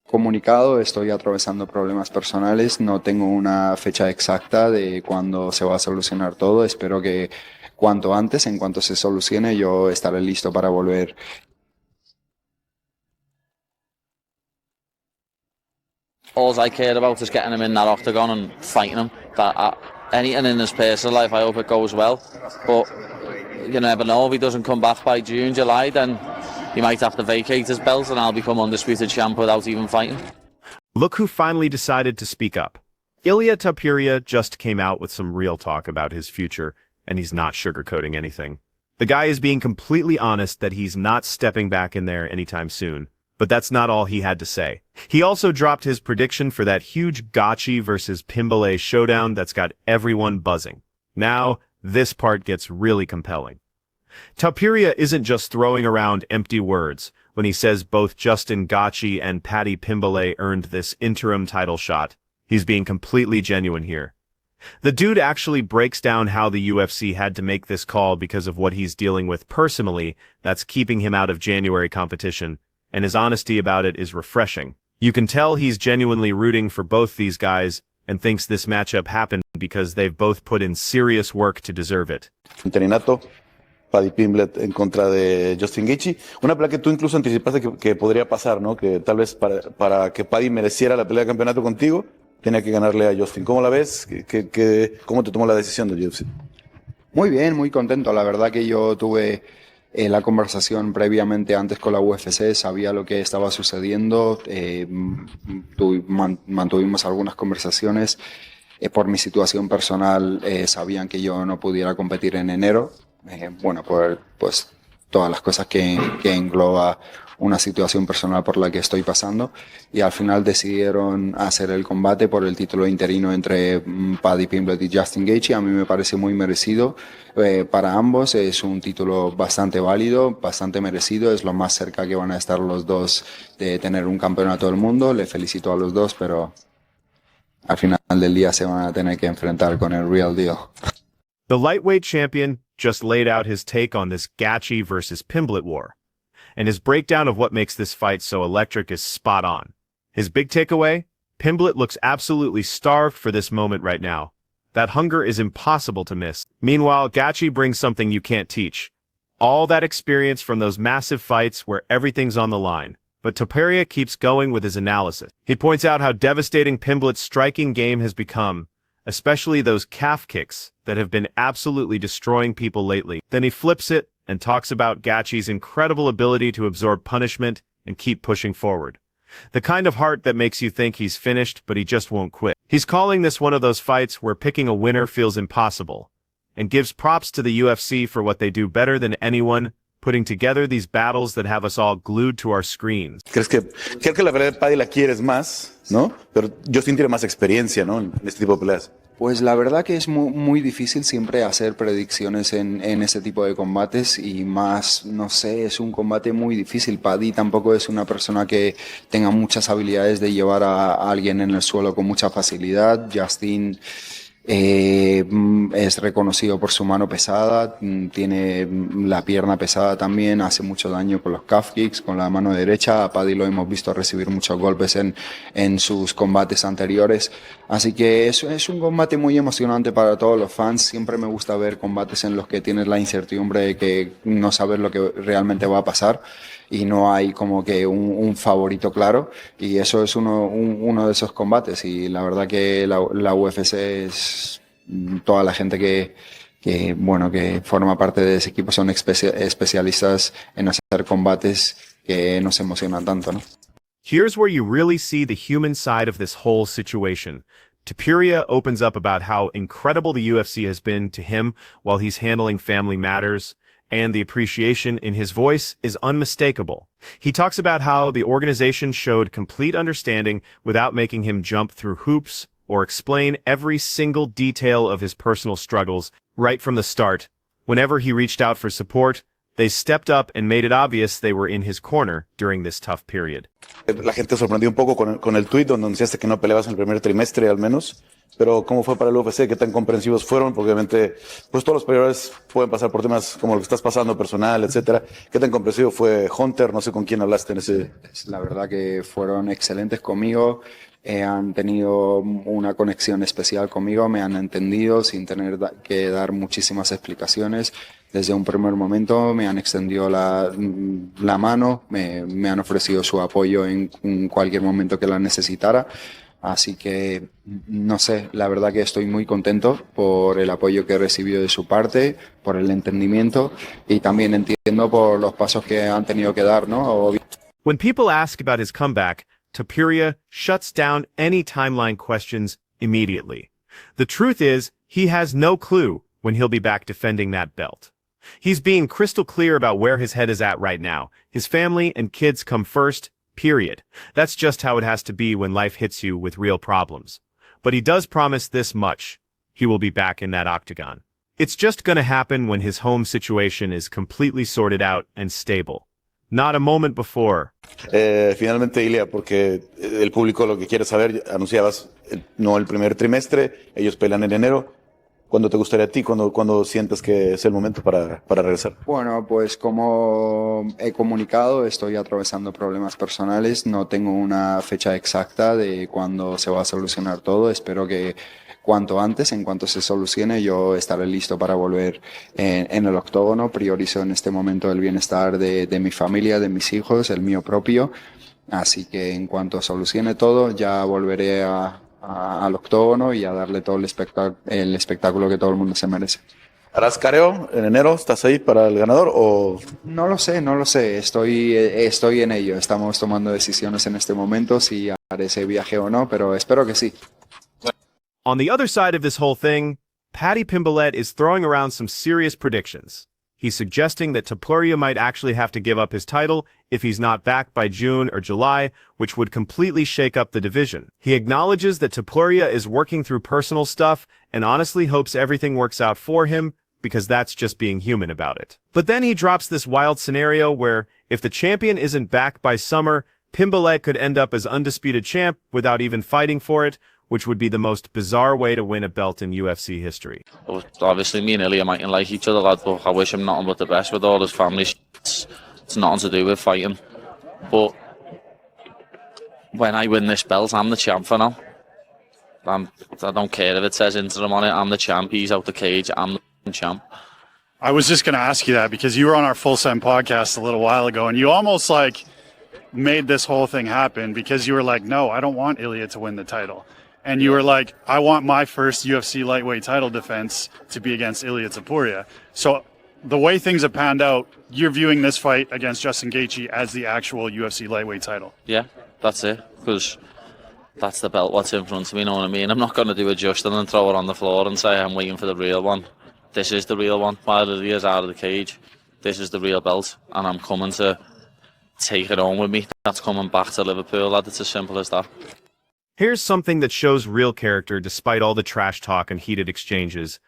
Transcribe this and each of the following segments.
comunicado, estoy atravesando problemas personales, no tengo una fecha exacta de cuándo se va a solucionar todo, espero que cuanto antes, en cuanto se solucione, yo estaré listo para volver. All I care about is getting him in that octagon and fighting him. Anything in his personal life, I hope it goes well. But you never know, if he doesn't come back by June, July, then he might have to vacate his belt and I'll become undisputed champ without even fighting. Look who finally decided to speak up. Ilia Topuria just came out with some real talk about his future, and he's not sugarcoating anything. The guy is being completely honest that he's not stepping back in there anytime soon. But that's not all he had to say. He also dropped his prediction for that huge Gachi versus Pimblett showdown that's got everyone buzzing. Now, this part gets really compelling. Topuria isn't just throwing around empty words when he says both Justin Gachi and Paddy Pimblett earned this interim title shot. He's being completely genuine here. The dude actually breaks down how the UFC had to make this call because of what he's dealing with personally that's keeping him out of January competition, and his honesty about it is refreshing. You can tell he's genuinely rooting for both these guys and thinks this matchup happened because they've both put in serious work to deserve it. Interinato, Paddy Pimblett en contra de Justin Gaethje. Una pelea que tú incluso anticipaste que podría pasar, ¿no? Que tal vez para que Paddy mereciera la pelea de campeonato contigo, tenía que ganarle a Justin. ¿Cómo la ves? ¿Cómo te tomó la decisión del UFC? Muy bien, muy contento. La verdad que yo tuve la conversación previamente antes con la UFC, sabía lo que estaba sucediendo, mantuvimos algunas conversaciones. Por mi situación personal, sabían que yo no pudiera competir en enero. Bueno, pues todas las cosas que engloba una situación personal por la que estoy pasando, y al final decidieron hacer el combate por el título interino entre Paddy Pimblett y Justin Gaethje. A mí me parece muy merecido para ambos, es un título bastante válido, bastante merecido, es lo más cerca que van a estar los dos de tener un campeonato del mundo. Le felicito a los dos, pero al final del día se van a tener que enfrentar con el real deal. The lightweight champion just laid out his take on this Gaethje versus Pimblett war. And his breakdown of what makes this fight so electric is spot on. His big takeaway? Pimblett looks absolutely starved for this moment right now. That hunger is impossible to miss. Meanwhile, Gaethje brings something you can't teach. All that experience from those massive fights where everything's on the line. But Topuria keeps going with his analysis. He points out how devastating Pimblett's striking game has become, especially those calf kicks that have been absolutely destroying people lately. Then he flips it and talks about Gaethje's incredible ability to absorb punishment and keep pushing forward. The kind of heart that makes you think he's finished, but he just won't quit. He's calling this one of those fights where picking a winner feels impossible, and gives props to the UFC for what they do better than anyone, putting together these battles that have us all glued to our screens. Creo que la pelea de Paddy la quieres más, ¿no? Pero Justin tiene más experiencia, ¿no? En este tipo de peleas. Pues la verdad que es muy difícil siempre hacer predicciones en ese tipo de combates, y más, no sé, es un combate muy difícil. Paddy tampoco es una persona que tenga muchas habilidades de llevar a alguien en el suelo con mucha facilidad. Justin es reconocido por su mano pesada, tiene la pierna pesada también, hace mucho daño con los calf kicks, con la mano derecha. A Paddy lo hemos visto recibir muchos golpes en sus combates anteriores, así que es un combate muy emocionante para todos los fans. Siempre me gusta ver combates en los que tienes la incertidumbre de que no sabes lo que realmente va a pasar y no hay como que un favorito claro, y eso es uno de esos combates. Y la verdad que la UFC es toda la gente que forma parte de ese equipo son especialistas en hacer combates que nos emocionan tanto, ¿no? Here's where you really see the human side of this whole situation. Topuria opens up about how incredible the UFC has been to him while he's handling family matters, and the appreciation in his voice is unmistakable. He talks about how the organization showed complete understanding without making him jump through hoops or explain every single detail of his personal struggles right from the start. Whenever he reached out for support, They stepped up and made it obvious they were in his corner during this tough period. La gente sorprendió un poco con el tuit donde anunciaste que no peleabas en el primer trimestre al menos, pero ¿cómo fue para el UFC? ¿Qué tan comprensivos fueron? Porque obviamente pues todos los peleadores pueden pasar por temas como lo que estás pasando, personal, etcétera. ¿Qué tan comprensivo fue Hunter? No sé con quién hablaste en ese... La verdad que fueron excelentes conmigo, han tenido una conexión especial conmigo, me han entendido sin tener que dar muchísimas explicaciones. Desde un primer momento me han extendido la mano, me han ofrecido su apoyo en cualquier momento que la necesitara. Así que, no sé, la verdad que estoy muy contento por el apoyo que he recibido de su parte, por el entendimiento y también entiendo por los pasos que han tenido que dar, ¿no? When people ask about his comeback, Topuria shuts down any timeline questions immediately. The truth is, he has no clue when he'll be back defending that belt. He's being crystal clear about where his head is at right now. His family and kids come first, period. That's just how it has to be when life hits you with real problems. But he does promise this much. He will be back in that octagon. It's just gonna happen when his home situation is completely sorted out and stable. Not a moment before. Finalmente, Ilia, porque el público lo que quiere saber, anunciabas no el primer trimestre, ellos pelean en enero. ¿Cuándo te gustaría a ti? ¿Cuándo sientes que es el momento para regresar? Bueno, pues como he comunicado, estoy atravesando problemas personales. No tengo una fecha exacta de cuándo se va a solucionar todo. Espero que cuanto antes, en cuanto se solucione, yo estaré listo para volver en el octógono. Priorizo en este momento el bienestar de mi familia, de mis hijos, el mío propio. Así que en cuanto solucione todo, ya volveré al octógono y a darle todo el espectáculo que todo el mundo se merece. ¿Harás careo en enero? ¿Estás ahí para el ganador o...? No lo sé. Estoy en ello. Estamos tomando decisiones en este momento si haré ese viaje o no, pero espero que sí. On the other side of this whole thing, Paddy Pimblett is throwing around some serious predictions. He's suggesting that Topuria might actually have to give up his title if he's not back by June or July, which would completely shake up the division. He acknowledges that Topuria is working through personal stuff and honestly hopes everything works out for him, because that's just being human about it. But then he drops this wild scenario where, if the champion isn't back by summer, Pimblett could end up as undisputed champ without even fighting for it, which would be the most bizarre way to win a belt in UFC history. Obviously, me and Ilia mightn't like each other, lad, but I wish him nothing but the best with all his family. It's nothing to do with fighting. But when I win this belt, I'm the champ for now. I don't care if it says interim on it. I'm the champ. He's out the cage. I'm the champ. I was just going to ask you that because you were on our Full Send podcast a little while ago, and you almost like made this whole thing happen because you were like, no, I don't want Ilia to win the title. And you were like, I want my first UFC lightweight title defense to be against Ilia Topuria. So the way things have panned out, you're viewing this fight against Justin Gaethje as the actual UFC lightweight title. Yeah, that's it. Because that's the belt what's in front of me, you know what I mean? I'm not going to do a Justin and throw it on the floor and say I'm waiting for the real one. This is the real one. While Ilia's out of the cage, this is the real belt. And I'm coming to take it on with me. That's coming back to Liverpool, lad. It's as simple as that. Here's something that shows real character despite all the trash talk and heated exchanges.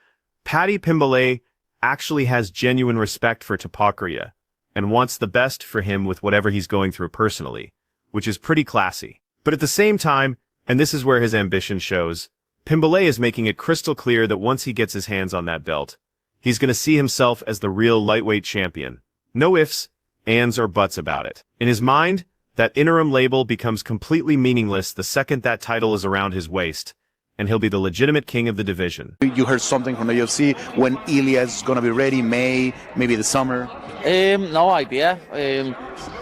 Paddy Pimblett actually has genuine respect for Topuria and wants the best for him with whatever he's going through personally, which is pretty classy. But at the same time, and this is where his ambition shows, Pimblett is making it crystal clear that once he gets his hands on that belt, he's going to see himself as the real lightweight champion. No ifs, ands, or buts about it. In his mind, that interim label becomes completely meaningless the second that title is around his waist, and he'll be the legitimate king of the division. You heard something from the UFC when Ilia is going to be ready, May, maybe the summer? No idea.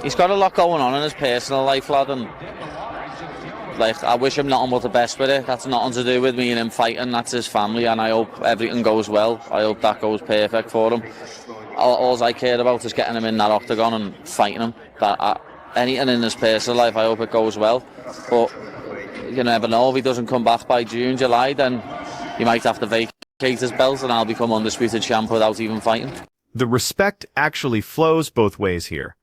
He's got a lot going on in his personal life, lad, and like, I wish him nothing but the best with it. That's nothing to do with me and him fighting. That's his family, and I hope everything goes well. I hope that goes perfect for him. All I care about is getting him in that octagon and fighting him. Anything in his personal life, I hope it goes well. But you never know. If he doesn't come back by June, July, then he might have to vacate his belt and I'll become undisputed champ without even fighting. The respect actually flows both ways here,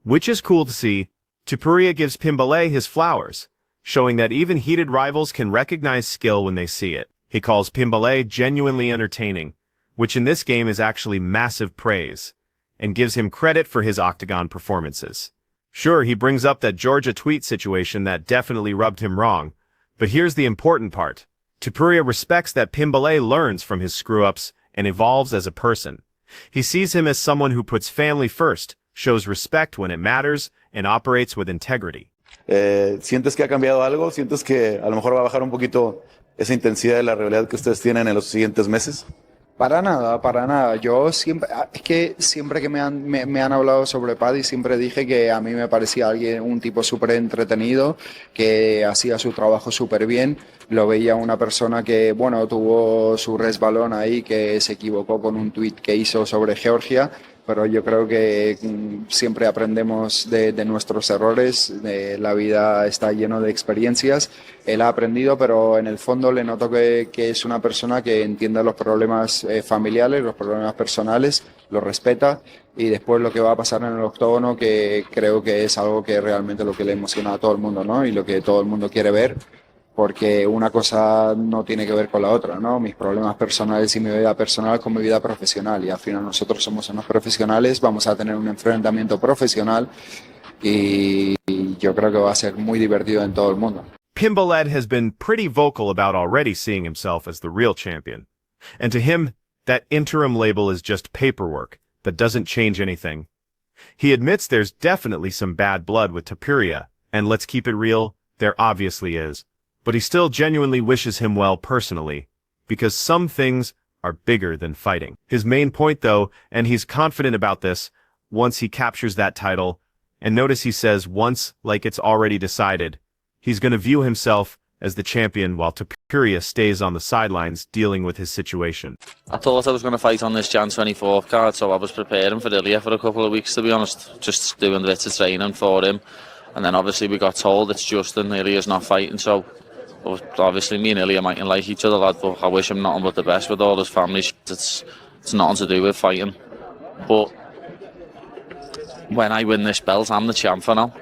which is cool to see. Topuria gives Pimblett his flowers, showing that even heated rivals can recognize skill when they see it. He calls Pimblett genuinely entertaining, which in this game is actually massive praise. and gives him credit for his octagon performances. Sure, he brings up that Georgia tweet situation that definitely rubbed him wrong, but here's the important part. Topuria respects that Pimblett learns from his screw-ups and evolves as a person. He sees him as someone who puts family first, shows respect when it matters, and operates with integrity. ¿Sientes que ha cambiado algo? ¿Sientes que a lo mejor va a bajar un poquito esa intensidad de la rivalidad que ustedes tienen en los siguientes meses? Para nada, para nada. Yo siempre, es que siempre que me han hablado sobre Paddy, siempre dije que a mí me parecía un tipo súper entretenido, que hacía su trabajo súper bien. Lo veía una persona que, bueno, tuvo su resbalón ahí, que se equivocó con un tuit que hizo sobre Georgia, pero yo creo que siempre aprendemos de nuestros errores. La vida está lleno de experiencias. Él ha aprendido, pero en el fondo le noto que es una persona que entiende los problemas familiares, los problemas personales, los respeta, y después lo que va a pasar en el octógono, que creo que es algo que realmente lo que le emociona a todo el mundo, ¿no? Y lo que todo el mundo quiere ver, porque una cosa no tiene que ver con la otra, ¿no? Mis problemas personales y mi vida personal con mi vida profesional, y al final nosotros somos unos profesionales, vamos a tener un enfrentamiento profesional y yo creo que va a ser muy divertido en todo el mundo. Pimblett has been pretty vocal about already seeing himself as the real champion. And to him, that interim label is just paperwork that doesn't change anything. He admits there's definitely some bad blood with Topuria, and let's keep it real, there obviously is. But he still genuinely wishes him well personally, because some things are bigger than fighting. His main point though, and he's confident about this, once he captures that title, and notice he says once like it's already decided, he's going to view himself as the champion while Topuria stays on the sidelines dealing with his situation. I thought I was going to fight on this Jan 24th card, so I was preparing for Ilia for a couple of weeks, to be honest, just doing bits of training for him. And then obviously we got told it's Justin, Ilia's not fighting, so obviously me and Ilia mightn't like each other, lad, but I wish him nothing but the best with all his family shit. It's nothing to do with fighting. But when I win this belt, I'm the champ for now.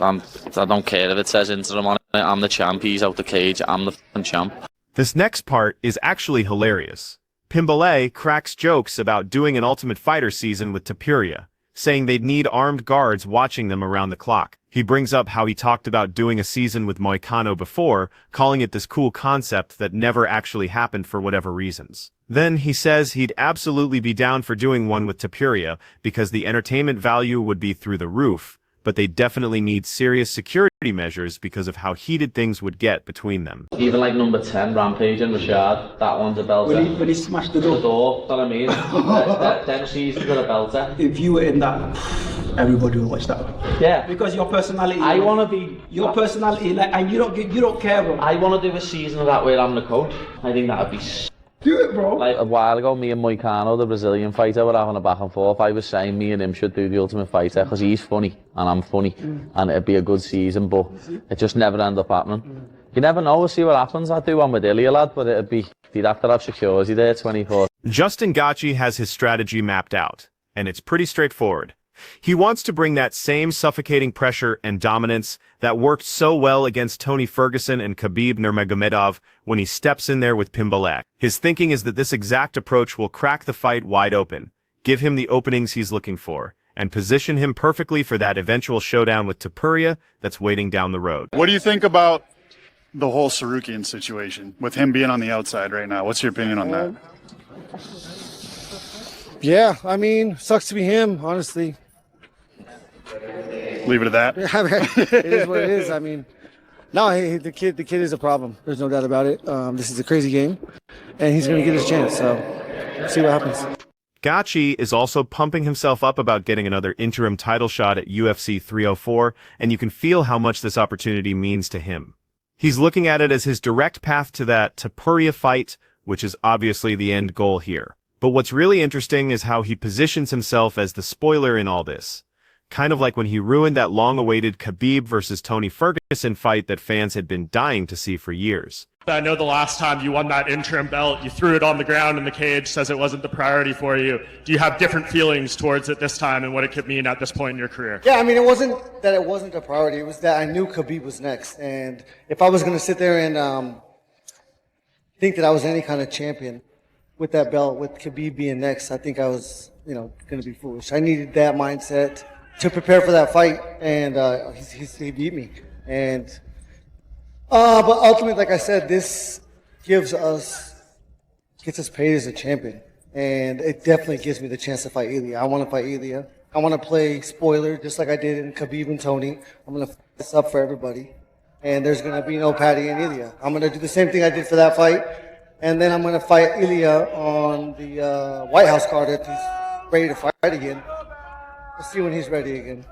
I don't care if it says interim on it, I'm the champ, he's out the cage, I'm the fucking champ. This next part is actually hilarious. Pimblett cracks jokes about doing an Ultimate Fighter season with Topuria, saying they'd need armed guards watching them around the clock. He brings up how he talked about doing a season with Moicano before, calling it this cool concept that never actually happened for whatever reasons. Then he says he'd absolutely be down for doing one with Topuria because the entertainment value would be through the roof, but they definitely need serious security measures because of how heated things would get between them. Even like number 10, Rampage and Rashad, that one's a belter. When he smashed the door. The door, that I mean. Them seasons are a belter. If you were in that, everybody would watch that. Yeah. Because your personality. I want to be. Your personality, like, and you don't care, bro. I want to do a season of that where I'm the coach. I think that would be. Do it, bro. Like a while ago, me and Moicano, the Brazilian fighter, were having a back and forth. I was saying me and him should do the Ultimate Fighter because he's funny and I'm funny, and it'd be a good season, but it just never ended up happening. You never know, we'll see what happens. I'd do one with Ilia, lad, but they'd have to have security there, 24. Justin Gaethje has his strategy mapped out, and it's pretty straightforward. He wants to bring that same suffocating pressure and dominance that worked so well against Tony Ferguson and Khabib Nurmagomedov when he steps in there with Pimblett. His thinking is that this exact approach will crack the fight wide open, give him the openings he's looking for, and position him perfectly for that eventual showdown with Topuria that's waiting down the road. What do you think about the whole Sarukian situation, with him being on the outside right now? What's your opinion on that? Yeah, I mean, sucks to be him, honestly. Leave it at that. It is what it is. I mean, no, the kid is a problem. There's no doubt about it. This is a crazy game, and he's going to get his chance. So, see what happens. Gaethje is also pumping himself up about getting another interim title shot at UFC 304, and you can feel how much this opportunity means to him. He's looking at it as his direct path to that Topuria fight, which is obviously the end goal here. But what's really interesting is how he positions himself as the spoiler in all this. Kind of like when he ruined that long-awaited Khabib versus Tony Ferguson fight that fans had been dying to see for years. I know the last time you won that interim belt, you threw it on the ground in the cage, says it wasn't the priority for you. Do you have different feelings towards it this time and what it could mean at this point in your career? Yeah, I mean, it wasn't that it wasn't a priority. It was that I knew Khabib was next. And if I was going to sit there and think that I was any kind of champion with that belt, with Khabib being next, I think I was going to be foolish. I needed that mindset to prepare for that fight, and he beat me. But ultimately, like I said, this gets us paid as a champion, and it definitely gives me the chance to fight Ilia. I want to fight Ilia. I want to play spoiler just like I did in Khabib and Tony. I'm going to f this up for everybody, and there's going to be no Paddy and Ilia. I'm going to do the same thing I did for that fight, and then I'm going to fight Ilia on the White House card if he's ready to fight again. Let's see when he's ready again.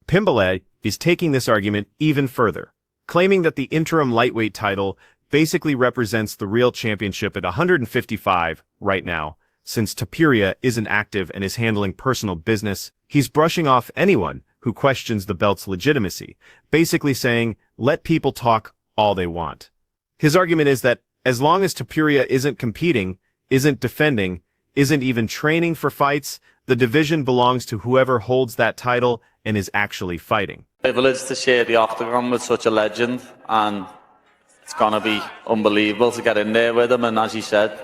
Pimblett is taking this argument even further, claiming that the interim lightweight title basically represents the real championship at 155 right now. Since Topuria isn't active and is handling personal business, he's brushing off anyone who questions the belt's legitimacy, basically saying, let people talk all they want. His argument is that as long as Topuria isn't competing, isn't defending, isn't even training for fights, the division belongs to whoever holds that title and is actually fighting. Privileged to share the octagon with such a legend, and it's going to be unbelievable to get in there with him. And as he said,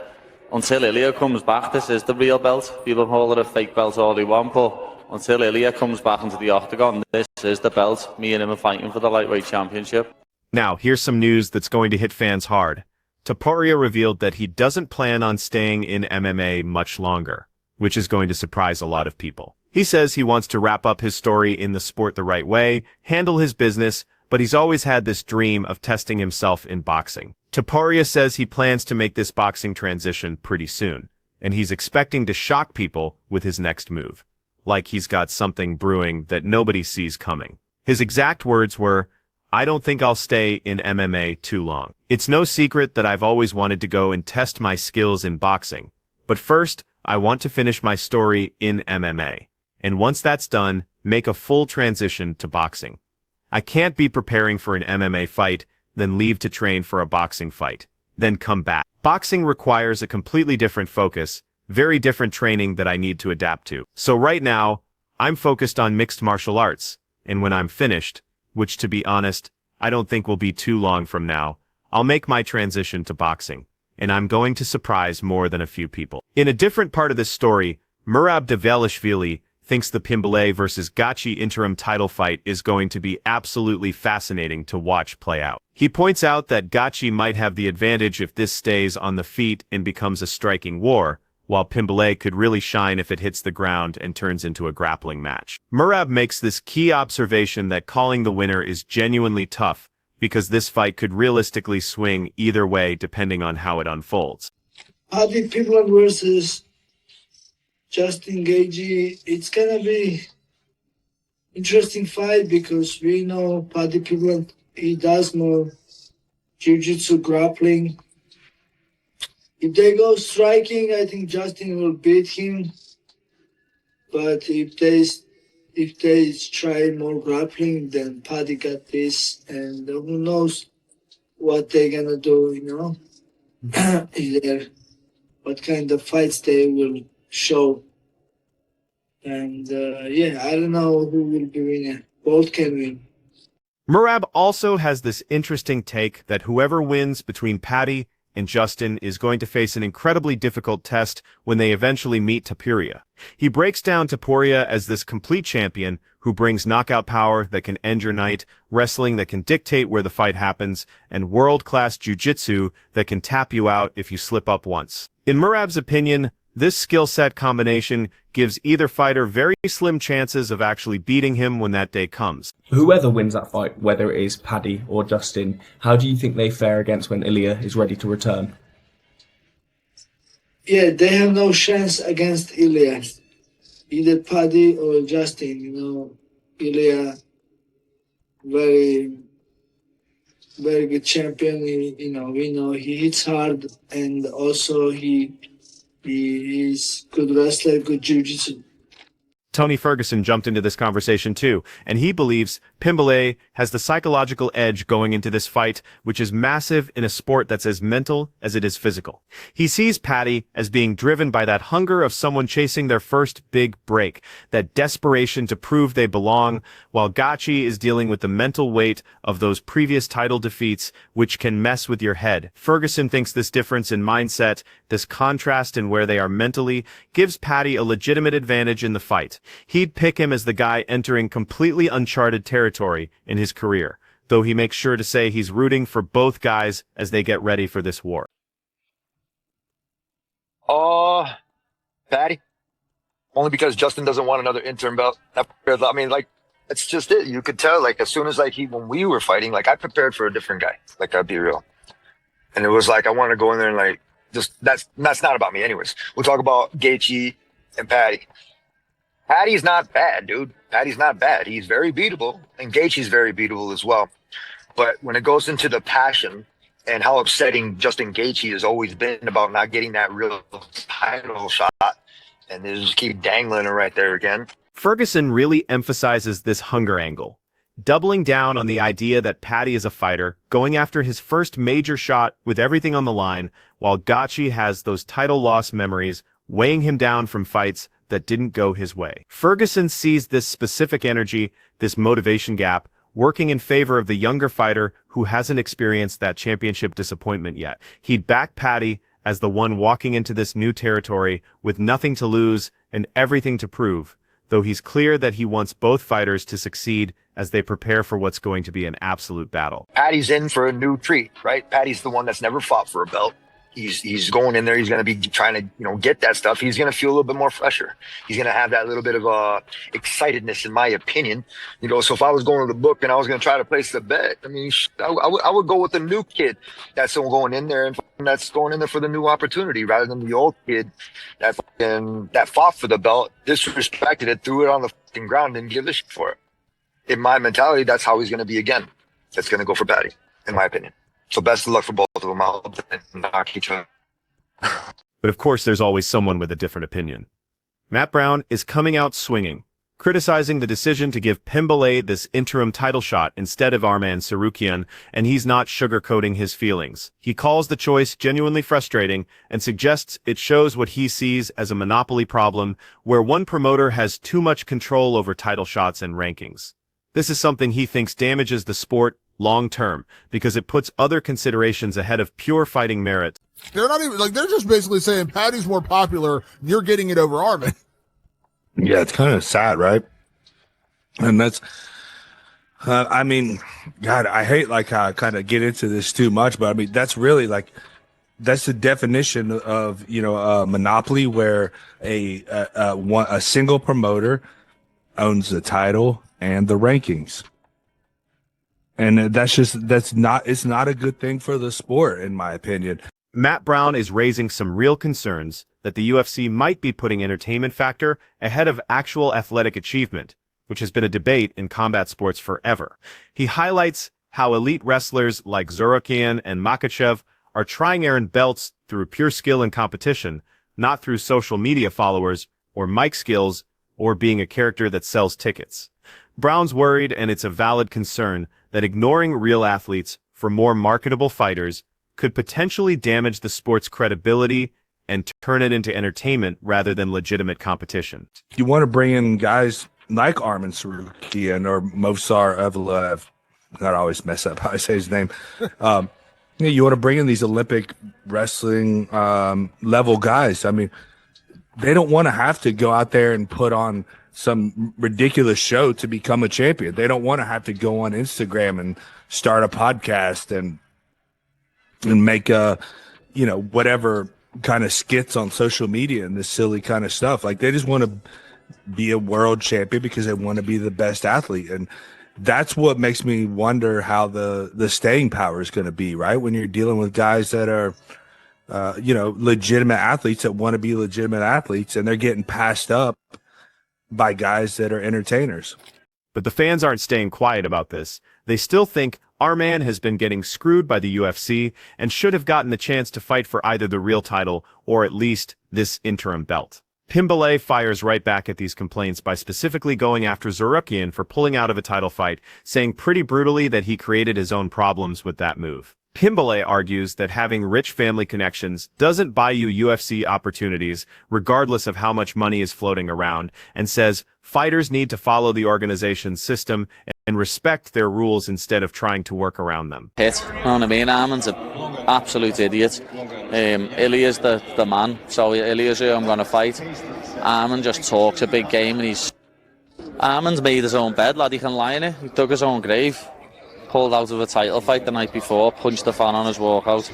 until Ilia comes back, this is the real belt. People call it a fake belt all they want, but until Ilia comes back into the octagon, this is the belt. Me and him are fighting for the lightweight championship. Now, here's some news that's going to hit fans hard. Topuria revealed that he doesn't plan on staying in MMA much longer, which is going to surprise a lot of people. He says he wants to wrap up his story in the sport the right way, handle his business, but he's always had this dream of testing himself in boxing. Topuria says he plans to make this boxing transition pretty soon, and he's expecting to shock people with his next move. Like he's got something brewing that nobody sees coming. His exact words were, I don't think I'll stay in MMA too long. It's no secret that I've always wanted to go and test my skills in boxing. But first, I want to finish my story in MMA. And once that's done, make a full transition to boxing. I can't be preparing for an MMA fight, then leave to train for a boxing fight, then come back. Boxing requires a completely different focus, very different training that I need to adapt to. So right now, I'm focused on mixed martial arts, and when I'm finished, which to be honest, I don't think will be too long from now, I'll make my transition to boxing, and I'm going to surprise more than a few people. In a different part of this story, Merab Dvalishvili thinks the Pimblett versus Gachi interim title fight is going to be absolutely fascinating to watch play out. He points out that Gachi might have the advantage if this stays on the feet and becomes a striking war, while Pimblett could really shine if it hits the ground and turns into a grappling match. Merab makes this key observation that calling the winner is genuinely tough, because this fight could realistically swing either way depending on how it unfolds. Paddy Pimblett versus Justin Gaethje, it's gonna be interesting fight because we know Paddy Pimblett, he does more jiu-jitsu grappling. If they go striking, I think Justin will beat him. But if they try more grappling, then Paddy got this, and who knows what they're gonna do, you know? Either what kind of fights they will show. And yeah, I don't know who will be winning. Both can win. Merab also has this interesting take that whoever wins between Paddy and Justin is going to face an incredibly difficult test when they eventually meet Topuria. He breaks down Topuria as this complete champion who brings knockout power that can end your night, wrestling that can dictate where the fight happens, and world-class jiu-jitsu that can tap you out if you slip up once. In Merab's opinion, this skill set combination gives either fighter very slim chances of actually beating him when that day comes. Whoever wins that fight, whether it is Paddy or Justin, how do you think they fare against when Ilia is ready to return? Yeah, they have no chance against Ilia. Either Paddy or Justin, you know. Ilia, very good champion. We know he hits hard, and also he is good wrestler, good jiu-jitsu. Tony Ferguson jumped into this conversation too, and he believes Pimblett has the psychological edge going into this fight, which is massive in a sport that's as mental as it is physical. He sees Paddy as being driven by that hunger of someone chasing their first big break, that desperation to prove they belong, while Gachi is dealing with the mental weight of those previous title defeats, which can mess with your head. Ferguson thinks this difference in mindset, this contrast in where they are mentally, gives Paddy a legitimate advantage in the fight. He'd pick him as the guy entering completely uncharted territory in his career, though he makes sure to say he's rooting for both guys as they get ready for this war. Paddy. Only because Justin doesn't want another interim belt. I mean, like, that's just it. You could tell, like, as soon as, like, when we were fighting, like, I prepared for a different guy. Like, I'd be real. And it was like, I want to go in there and, like, just, that's not about me anyways. We'll talk about Gaethje and Paddy. Paddy's not bad, dude. Paddy's not bad. He's very beatable, and Gaethje's very beatable as well. But when it goes into the passion and how upsetting Justin Gaethje has always been about not getting that real title shot, and they just keep dangling it right there again. Ferguson really emphasizes this hunger angle, doubling down on the idea that Paddy is a fighter, going after his first major shot with everything on the line, while Gaethje has those title loss memories weighing him down from fights that didn't go his way. Ferguson sees this specific energy, this motivation gap, working in favor of the younger fighter who hasn't experienced that championship disappointment yet. He'd back Paddy as the one walking into this new territory with nothing to lose and everything to prove, though he's clear that he wants both fighters to succeed as they prepare for what's going to be an absolute battle. Paddy's in for a new treat, right? Paddy's the one that's never fought for a belt. He's going in there. He's going to be trying to, get that stuff. He's going to feel a little bit more fresher. He's going to have that little bit of excitedness, in my opinion. So if I was going to the book and I was going to try to place the bet, I mean, I would go with the new kid that's going in there and that's going in there for the new opportunity, rather than the old kid that fought for the belt, disrespected it, threw it on the fucking ground, and didn't give a shit for it. In my mentality, that's how he's going to be again. That's going to go for Paddy, in my opinion. So best of luck for both of them. I'll knock each other. But of course, there's always someone with a different opinion. Matt Brown is coming out swinging, criticizing the decision to give Pimblett this interim title shot instead of Arman Tsarukyan, and he's not sugarcoating his feelings. He calls the choice genuinely frustrating and suggests it shows what he sees as a monopoly problem where one promoter has too much control over title shots and rankings. This is something he thinks damages the sport long-term, because it puts other considerations ahead of pure fighting merit. They're not even, they're just basically saying Paddy's more popular, you're getting it over Arman. Yeah, it's kind of sad, right? And that's, I mean, God, I hate how I kind of get into this too much, but I mean, that's really that's the definition of, a monopoly where a single promoter owns the title and the rankings. And it's not a good thing for the sport, in my opinion. Matt Brown is raising some real concerns that the UFC might be putting entertainment factor ahead of actual athletic achievement, which has been a debate in combat sports forever. He highlights how elite wrestlers like Tsarukyan and Makhachev are trying to earn belts through pure skill and competition, not through social media followers or mic skills or being a character that sells tickets. Brown's worried, and it's a valid concern, that ignoring real athletes for more marketable fighters could potentially damage the sport's credibility and turn it into entertainment rather than legitimate competition. You want to bring in guys like Arman Tsarukyan or Movsar Evloev. I always mess up how I say his name. You want to bring in these Olympic wrestling level guys. I mean, they don't want to have to go out there and put on some ridiculous show to become a champion. They don't want to have to go on Instagram and start a podcast and make whatever kind of skits on social media and this silly kind of stuff. They just want to be a world champion because they want to be the best athlete. And that's what makes me wonder how the staying power is going to be, right? When you're dealing with guys that are, legitimate athletes that want to be legitimate athletes, and they're getting passed up by guys that are entertainers. But the fans aren't staying quiet about this. They still think Arman has been getting screwed by the UFC and should have gotten the chance to fight for either the real title or at least this interim belt. Pimblett fires right back at these complaints by specifically going after Tsarukyan for pulling out of a title fight, saying pretty brutally that he created his own problems with that move. Pimblett argues that having rich family connections doesn't buy you UFC opportunities, regardless of how much money is floating around, and says fighters need to follow the organization's system and respect their rules instead of trying to work around them. Hit, you know what I mean? Arman's an absolute idiot. Ilia's the man, so Ilia's who I'm going to fight. Arman just talks a big game, and Arman's made his own bed, lad. He can lie in it. He dug his own grave. Pulled out of a title fight the night before, punched the fan on his walkout,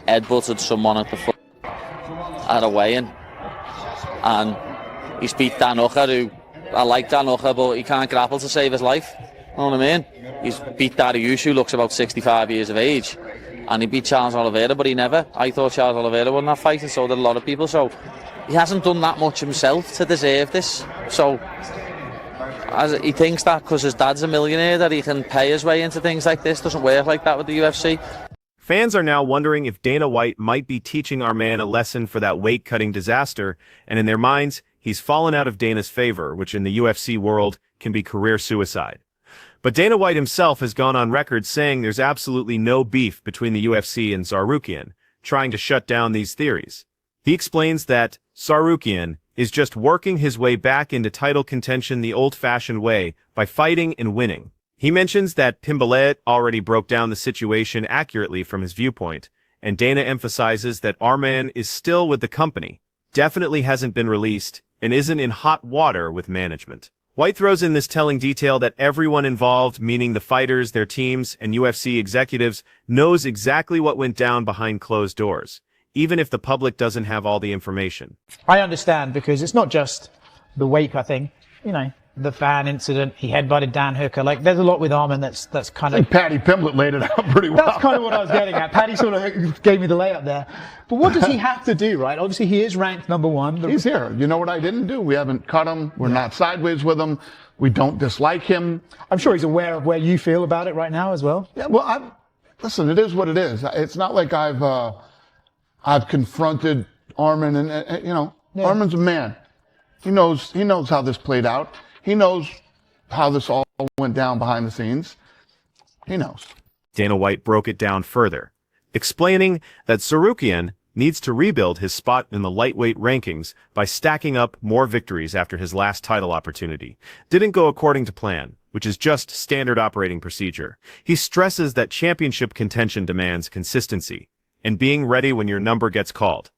headbutted someone at the foot at a weigh-in, and he's beat Dan Hooker, who I like Dan Hooker, but he can't grapple to save his life. You know what I mean? He's beat Dariush, who looks about 65 years of age, and he beat Charles Oliveira, but he never. I thought Charles Oliveira won that fight, and so did a lot of people. So he hasn't done that much himself to deserve this. So as he thinks that because his dad's a millionaire that he can pay his way into things like this. Doesn't work like that with the UFC. Fans are now wondering if Dana White might be teaching our man a lesson for that weight-cutting disaster, and in their minds, he's fallen out of Dana's favor, which in the UFC world can be career suicide. But Dana White himself has gone on record saying there's absolutely no beef between the UFC and Tsarukyan, trying to shut down these theories. He explains that Tsarukyan is just working his way back into title contention the old-fashioned way by fighting and winning. He mentions that Pimblett already broke down the situation accurately from his viewpoint, and Dana emphasizes that our man is still with the company, definitely hasn't been released, and isn't in hot water with management. White throws in this telling detail that everyone involved, meaning the fighters, their teams, and UFC executives, knows exactly what went down behind closed doors, even if the public doesn't have all the information. I understand, because it's not just the weight cutting, you know, the fan incident, he headbutted Dan Hooker. Like, there's a lot with Arman that's kind of... I think Paddy Pimblett laid it out pretty well. That's kind of what I was getting at. Paddy sort of gave me the layup there. But what does he have to do, right? Obviously, he is ranked #1. He's here. You know what I didn't do? We haven't cut him. We're not sideways with him. We don't dislike him. I'm sure he's aware of where you feel about it right now as well. Yeah, well, listen, it is what it is. It's not like I've confronted Arman and you know, yeah. Arman's a man. He knows how this played out. He knows how this all went down behind the scenes. He knows. Dana White broke it down further, explaining that Tsarukyan needs to rebuild his spot in the lightweight rankings by stacking up more victories after his last title opportunity. Didn't go according to plan, which is just standard operating procedure. He stresses that championship contention demands consistency and being ready when your number gets called.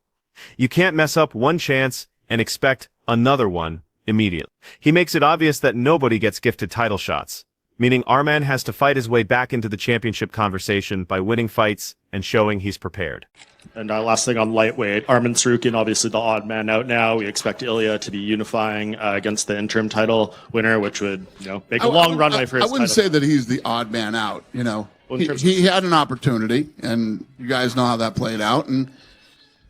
You can't mess up one chance and expect another one immediately. He makes it obvious that nobody gets gifted title shots, meaning Arman has to fight his way back into the championship conversation by winning fights and showing he's prepared. And last thing on lightweight, Arman Tsarukyan, obviously the odd man out now. We expect Ilia to be unifying against the interim title winner, which would, you know, make a long runway for his I wouldn't title. say that he's the odd man out. You know, he had an opportunity, and you guys know how that played out, and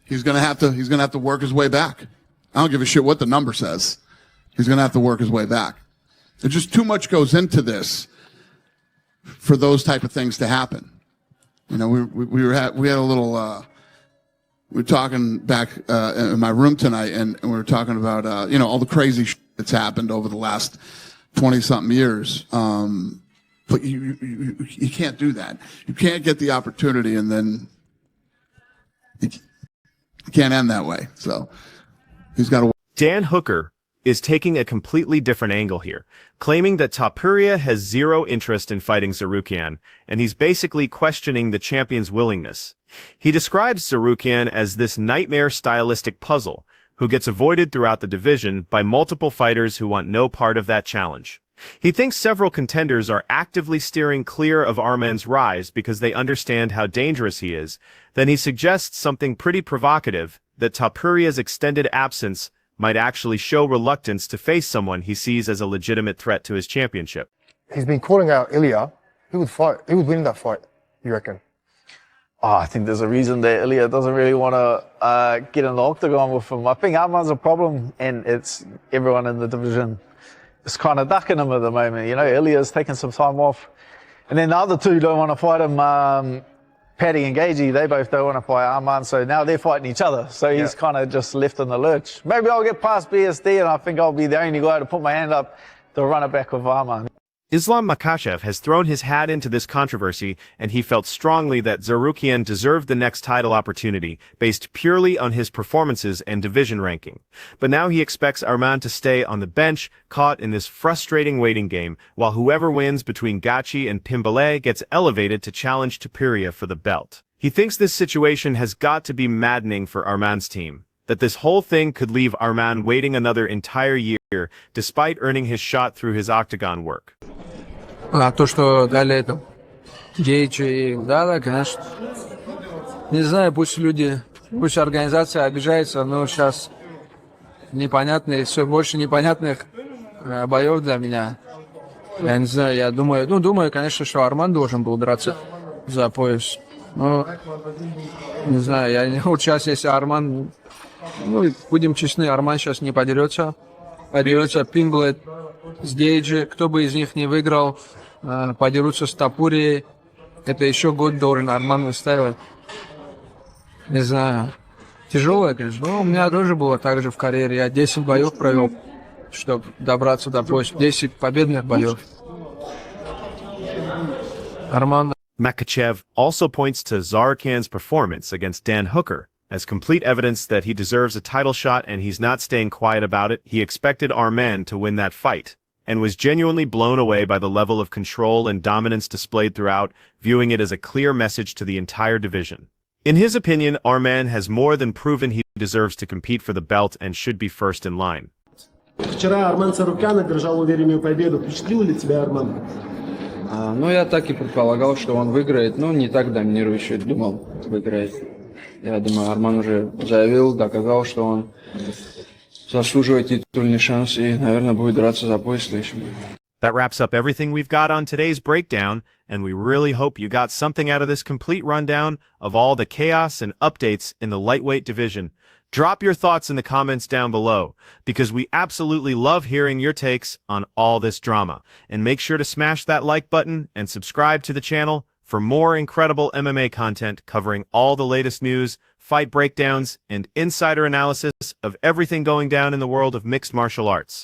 he's gonna have to work his way back. I don't give a shit what the number says. He's going to have to work his way back. There's just too much goes into this for those type of things to happen. You know, we had a little, we were talking back in my room tonight, and we were talking about, you know, all the crazy shit that's happened over the last 20-something years. But you can't do that. You can't get the opportunity and then you can't end that way. So he's got to. Dan Hooker is taking a completely different angle here, claiming that Topuria has zero interest in fighting Tsarukyan, and he's basically questioning the champion's willingness. He describes Tsarukyan as this nightmare stylistic puzzle, who gets avoided throughout the division by multiple fighters who want no part of that challenge. He thinks several contenders are actively steering clear of Arman's rise because they understand how dangerous he is. Then he suggests something pretty provocative, that Topuria's extended absence might actually show reluctance to face someone he sees as a legitimate threat to his championship. He's been calling out Ilia. Who would fight? Who would win that fight, you reckon? Oh, I think there's a reason that Ilia doesn't really want to get in the octagon with him. I think Arman's a problem, and it's everyone in the division is kind of ducking him at the moment. You know, Ilia's taking some time off, and then the other two don't want to fight him. Paddy and Gagey, they both don't want to fight Arman, so now they're fighting each other. So he's kind of just left in the lurch. Maybe I'll get past BSD and I think I'll be the only guy to put my hand up to run it back with Arman. Islam Makhachev has thrown his hat into this controversy, and he felt strongly that Tsarukyan deserved the next title opportunity, based purely on his performances and division ranking. But now he expects Arman to stay on the bench, caught in this frustrating waiting game, while whoever wins between Gachi and Pimblett gets elevated to challenge Topuria for the belt. He thinks this situation has got to be maddening for Arman's team, that this whole thing could leave Arman waiting another entire year, despite earning his shot through his octagon work. А то, что дали это Гейчи, да, конечно. Не знаю, пусть люди, пусть организация обижается, но сейчас непонятные, все больше непонятных боев для меня. Я не знаю, я думаю, конечно, что Арман должен был драться за пояс. Но, не знаю, вот сейчас, если Арман, будем честны, Арман сейчас не подерется. Подерется Пимблett с Гейджи, кто бы из них не выиграл, подерутся с Топурией. Это еще год должен Арман выставить. Не знаю. Тяжелое, конечно. Но у меня тоже было так же в карьере. Я 10 боев провел, чтобы добраться до пояса. 10 победных боев. Арман. Makhachev also points to Tsarukyan's performance against Dan Hooker as complete evidence that he deserves a title shot, and he's not staying quiet about it. He expected Arman to win that fight, and was genuinely blown away by the level of control and dominance displayed throughout, viewing it as a clear message to the entire division. In his opinion, Arman has more than proven he deserves to compete for the belt and should be first in line. Вчера Арман Tsarukyan одержал уверенную победу. Впечатлил ли тебя Арман? Я так и предполагал, что он выиграет, но не так доминирующе думал, выиграет. Я думаю, Арман уже заявил, доказал, что он заслуживает титульный шанс и, наверное, будет драться за пояс следующим. That wraps up everything we've got on today's breakdown, and we really hope you got something out of this complete rundown of all the chaos and updates in the lightweight division. Drop your thoughts in the comments down below, because we absolutely love hearing your takes on all this drama. And make sure to smash that like button and subscribe to the channel for more incredible MMA content covering all the latest news, fight breakdowns, and insider analysis of everything going down in the world of mixed martial arts.